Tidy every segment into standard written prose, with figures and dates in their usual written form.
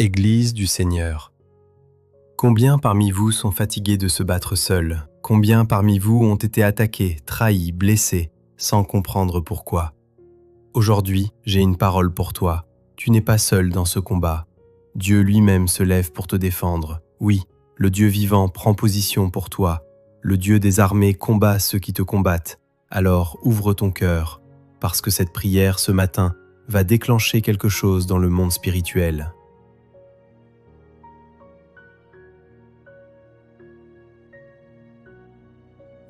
Église du Seigneur. Combien parmi vous sont fatigués de se battre seuls? Combien parmi vous ont été attaqués, trahis, blessés, sans comprendre pourquoi? Aujourd'hui, j'ai une parole pour toi. Tu n'es pas seul dans ce combat. Dieu lui-même se lève pour te défendre. Oui, le Dieu vivant prend position pour toi. Le Dieu des armées combat ceux qui te combattent. Alors ouvre ton cœur, parce que cette prière ce matin va déclencher quelque chose dans le monde spirituel.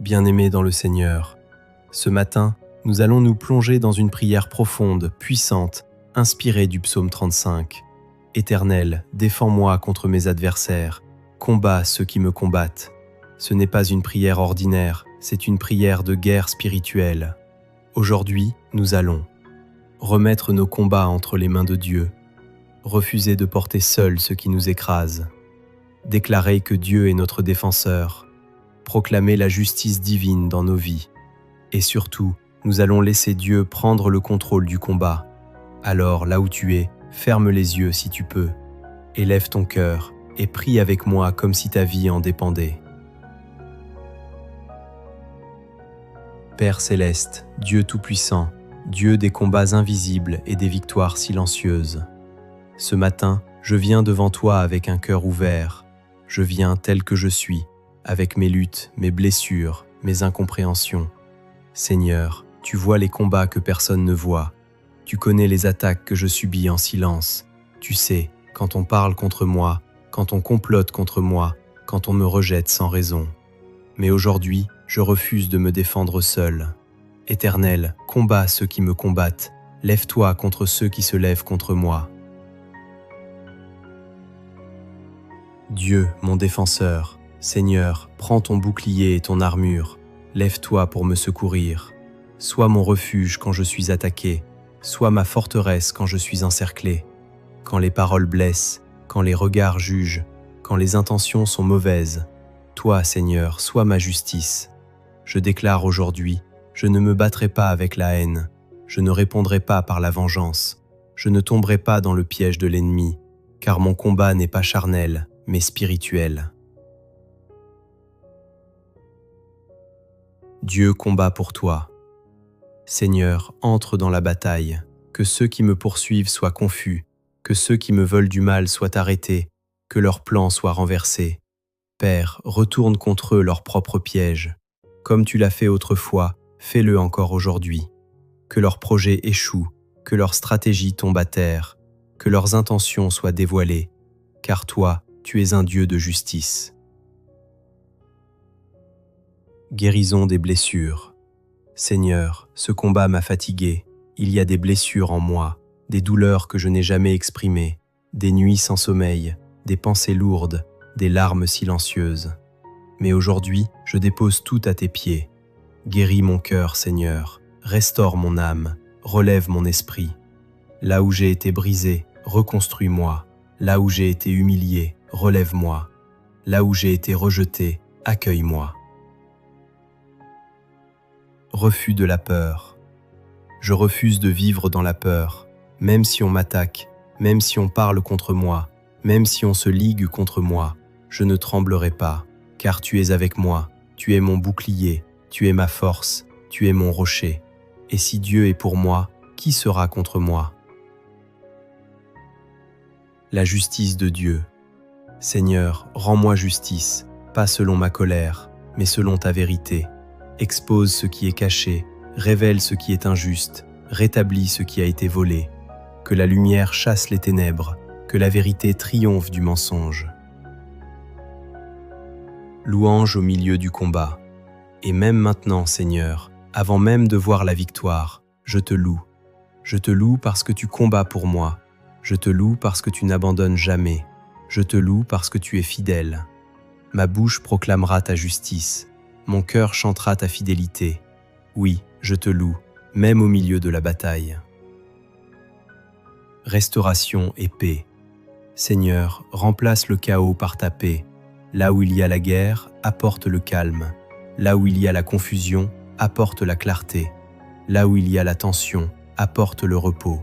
Bien-aimés dans le Seigneur, ce matin, nous allons nous plonger dans une prière profonde, puissante, inspirée du psaume 35. Éternel, défends-moi contre mes adversaires, combats ceux qui me combattent. Ce n'est pas une prière ordinaire, c'est une prière de guerre spirituelle. Aujourd'hui, nous allons remettre nos combats entre les mains de Dieu, refuser de porter seuls ceux qui nous écrasent, déclarer que Dieu est notre défenseur, proclamer la justice divine dans nos vies. Et surtout, nous allons laisser Dieu prendre le contrôle du combat. Alors, là où tu es, ferme les yeux si tu peux. Élève ton cœur et prie avec moi comme si ta vie en dépendait. Père céleste, Dieu tout-puissant, Dieu des combats invisibles et des victoires silencieuses. Ce matin, je viens devant toi avec un cœur ouvert. Je viens tel que je suis, avec mes luttes, mes blessures, mes incompréhensions. Seigneur, tu vois les combats que personne ne voit. Tu connais les attaques que je subis en silence. Tu sais, quand on parle contre moi, quand on complote contre moi, quand on me rejette sans raison. Mais aujourd'hui, je refuse de me défendre seul. Éternel, combats ceux qui me combattent. Lève-toi contre ceux qui se lèvent contre moi. Dieu, mon défenseur, Seigneur, prends ton bouclier et ton armure. Lève-toi pour me secourir. Sois mon refuge quand je suis attaqué. Sois ma forteresse quand je suis encerclé. Quand les paroles blessent, quand les regards jugent, quand les intentions sont mauvaises, toi, Seigneur, sois ma justice. Je déclare aujourd'hui, je ne me battrai pas avec la haine. Je ne répondrai pas par la vengeance. Je ne tomberai pas dans le piège de l'ennemi, car mon combat n'est pas charnel, mais spirituel. Dieu combat pour toi. Seigneur, entre dans la bataille, que ceux qui me poursuivent soient confus, que ceux qui me veulent du mal soient arrêtés, que leurs plans soient renversés. Père, retourne contre eux leurs propres pièges. Comme tu l'as fait autrefois, fais-le encore aujourd'hui. Que leurs projets échouent, que leurs stratégies tombent à terre, que leurs intentions soient dévoilées, car toi, tu es un Dieu de justice. Guérison des blessures. Seigneur, ce combat m'a fatigué. Il y a des blessures en moi, des douleurs que je n'ai jamais exprimées, des nuits sans sommeil, des pensées lourdes, des larmes silencieuses. Mais aujourd'hui, je dépose tout à tes pieds. Guéris mon cœur, Seigneur. Restaure mon âme. Relève mon esprit. Là où j'ai été brisé, reconstruis-moi. Là où j'ai été humilié, relève-moi. Là où j'ai été rejeté, accueille-moi. Refus de la peur. Je refuse de vivre dans la peur, même si on m'attaque, même si on parle contre moi, même si on se ligue contre moi, je ne tremblerai pas, car tu es avec moi, tu es mon bouclier, tu es ma force, tu es mon rocher. Et si Dieu est pour moi, qui sera contre moi? La justice de Dieu. Seigneur, rends-moi justice, pas selon ma colère, mais selon ta vérité. Expose ce qui est caché, révèle ce qui est injuste, rétablis ce qui a été volé. Que la lumière chasse les ténèbres, que la vérité triomphe du mensonge. Louange au milieu du combat. Et même maintenant, Seigneur, avant même de voir la victoire, je te loue. Je te loue parce que tu combats pour moi. Je te loue parce que tu n'abandonnes jamais. Je te loue parce que tu es fidèle. Ma bouche proclamera ta justice. Mon cœur chantera ta fidélité. Oui, je te loue, même au milieu de la bataille. Restauration et paix. Seigneur, remplace le chaos par ta paix. Là où il y a la guerre, apporte le calme. Là où il y a la confusion, apporte la clarté. Là où il y a la tension, apporte le repos.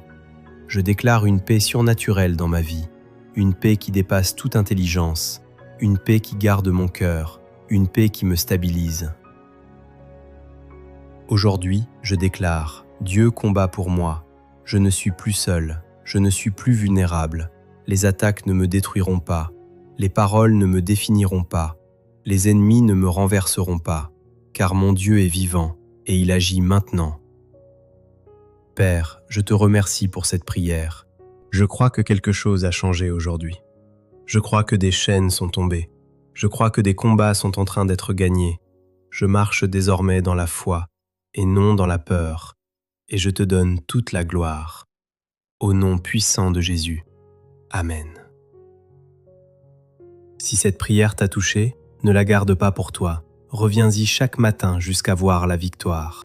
Je déclare une paix surnaturelle dans ma vie, une paix qui dépasse toute intelligence, une paix qui garde mon cœur, une paix qui me stabilise. Aujourd'hui, je déclare, Dieu combat pour moi. Je ne suis plus seul, je ne suis plus vulnérable. Les attaques ne me détruiront pas, les paroles ne me définiront pas, les ennemis ne me renverseront pas, car mon Dieu est vivant et il agit maintenant. Père, je te remercie pour cette prière. Je crois que quelque chose a changé aujourd'hui. Je crois que des chaînes sont tombées. Je crois que des combats sont en train d'être gagnés. Je marche désormais dans la foi et non dans la peur, et je te donne toute la gloire. Au nom puissant de Jésus. Amen. Si cette prière t'a touché, ne la garde pas pour toi. Reviens-y chaque matin jusqu'à voir la victoire.